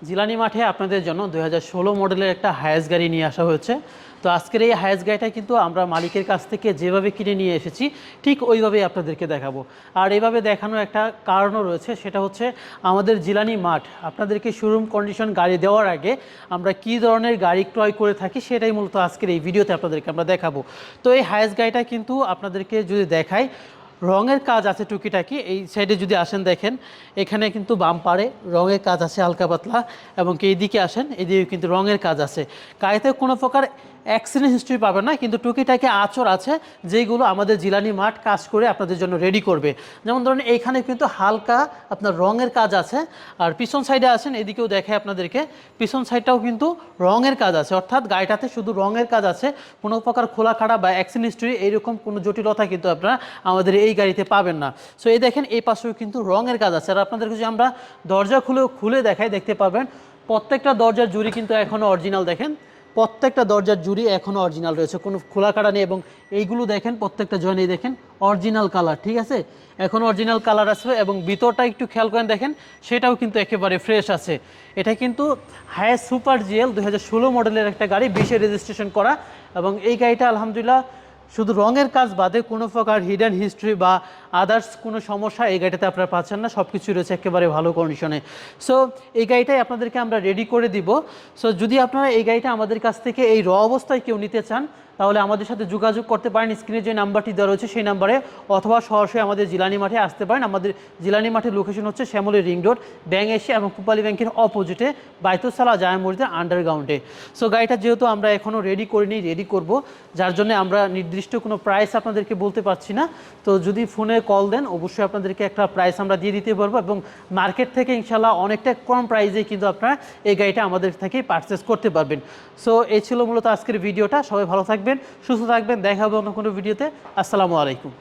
জিলানি মাঠে আপনাদের জন্য 2016 মডেলের একটা হায়েস গাড়ি নিয়ে আসা হয়েছে। তো আজকের এই হায়েস গাড়িটা কিন্তু আমরা মালিকের কাছ থেকে যেভাবে কিনে নিয়ে এসেছি ঠিক ওইভাবেই আপনাদেরকে দেখাবো। আর এইভাবে দেখানোর একটা কারণও রয়েছে, সেটা হচ্ছে আমাদের জিলানি মাঠ আপনাদেরকে শোরুম কন্ডিশন গাড়ি দেওয়ার আগে আমরা কী ধরনের গাড়ি ক্রয় করে থাকি সেটাই মূলত আজকের এই ভিডিওতে আপনাদেরকে আমরা দেখাবো। তো এই হায়েস গাড়িটা কিন্তু আপনাদেরকে যদি দেখাই, রঙের কাজ আছে টুকিটাকি। এই সাইডে যদি আসেন দেখেন, এখানে কিন্তু বাম্পারে রঙের কাজ আছে হালকা পাতলা, এবং এইদিকে আসেন এদিকে কিন্তু রঙের কাজ আছে। গাড়িতে কোনো প্রকার অ্যাক্সিডেন্ট হিস্ট্রি পাবেন না, কিন্তু টুকিটাকি আঁচড় আছে যেগুলো আমাদের জিলানি মাঠ কাজ করে আপনাদের জন্য রেডি করবে। যেমন ধরুন এইখানে কিন্তু হালকা আপনার রঙের কাজ আছে, আর পিছন সাইডে আসেন এদিকেও দেখে আপনাদেরকে, পিছন সাইডটাও কিন্তু রঙের কাজ আছে, অর্থাৎ গাড়িটাতে শুধু রঙের কাজ আছে, কোনো প্রকার খোলা খাড়া বা অ্যাক্সিডেন্ট হিস্ট্রি এইরকম কোনো জটিলতা কিন্তু আপনারা আমাদের এই গাড়িতে পাবেন না। সো এই দেখেন এই পাশেও কিন্তু রঙের কাজ আছে। আর আপনাদেরকে যদি আমরা দরজা খুলে দেখাই, দেখতে পাবেন প্রত্যেকটা দরজার জুড়ি কিন্তু এখনও অরিজিনাল। দেখেন প্রত্যেকটা দরজার জুড়ি এখনও অরিজিনাল রয়েছে, কোনো খোলা কাটা নেই, এবং এইগুলো দেখেন প্রত্যেকটা জয়েন্ট দেখেন অরিজিনাল কালার, ঠিক আছে, এখন অরিজিনাল কালার আছে। এবং ভিতরটা একটু খেয়াল করেন দেখেন, সেটাও কিন্তু একেবারে ফ্রেশ আছে। এটা কিন্তু হায়েস সুপার জিএল 2016 মডেলের একটা গাড়ি, 20-এ রেজিস্ট্রেশন করা। এবং এই গাড়িটা আলহামদুলিল্লাহ শুধু রঙের কাজ বাদে কোনো প্রকার হিডেন হিস্ট্রি বা আদার্স কোনো সমস্যা এই গাড়িটাতে আপনারা পাচ্ছেন না, সব কিছুই রয়েছে একেবারে ভালো কন্ডিশনে। সো এই গাড়িটাই আপনাদেরকে আমরা রেডি করে দিব। সো যদি আপনারা এই গাড়িটা আমাদের কাছ থেকে এই র অবস্থায় কেউ নিতে চান, তাহলে আমাদের সাথে যোগাযোগ করতে পারেন স্ক্রিনে যে নাম্বারটি দেওয়া রয়েছে সেই নাম্বারে, অথবা সরাসরি আমাদের জিলানি মাঠে আসতে পারেন। আমাদের জিলানি মাঠের লোকেশন হচ্ছে Shyamoli ring road, bank Asia এবং পুপালি ব্যাংকের অপোজিটে বাইতুসালা জামে মসজিদের আন্ডারগ্রাউন্ডে। সো গাড়িটা যেহেতু আমরা এখনও রেডি করিনি, রেডি করব, যার জন্য আমরা নির্দিষ্ট কোনো প্রাইস আপনাদেরকে বলতে পারছি না। তো যদি ফোনে কল দেন অবশ্যই আপনাদেরকে একটা প্রাইস আমরা দিয়ে দিতে পারবো, এবং মার্কেট থেকে ইনশাল্লাহ অনেকটা কম প্রাইসে কিন্তু আপনারা এই গাড়িটা আমাদের থেকেই পারচেস করতে পারবেন। সো এই ছিল মূলত আজকের ভিডিওটা। সবাই ভালো থাকবেন, সুস্থ থাকবেন, দেখা হবে অন্য কোনো ভিডিওতে। আসসালামু আলাইকুম।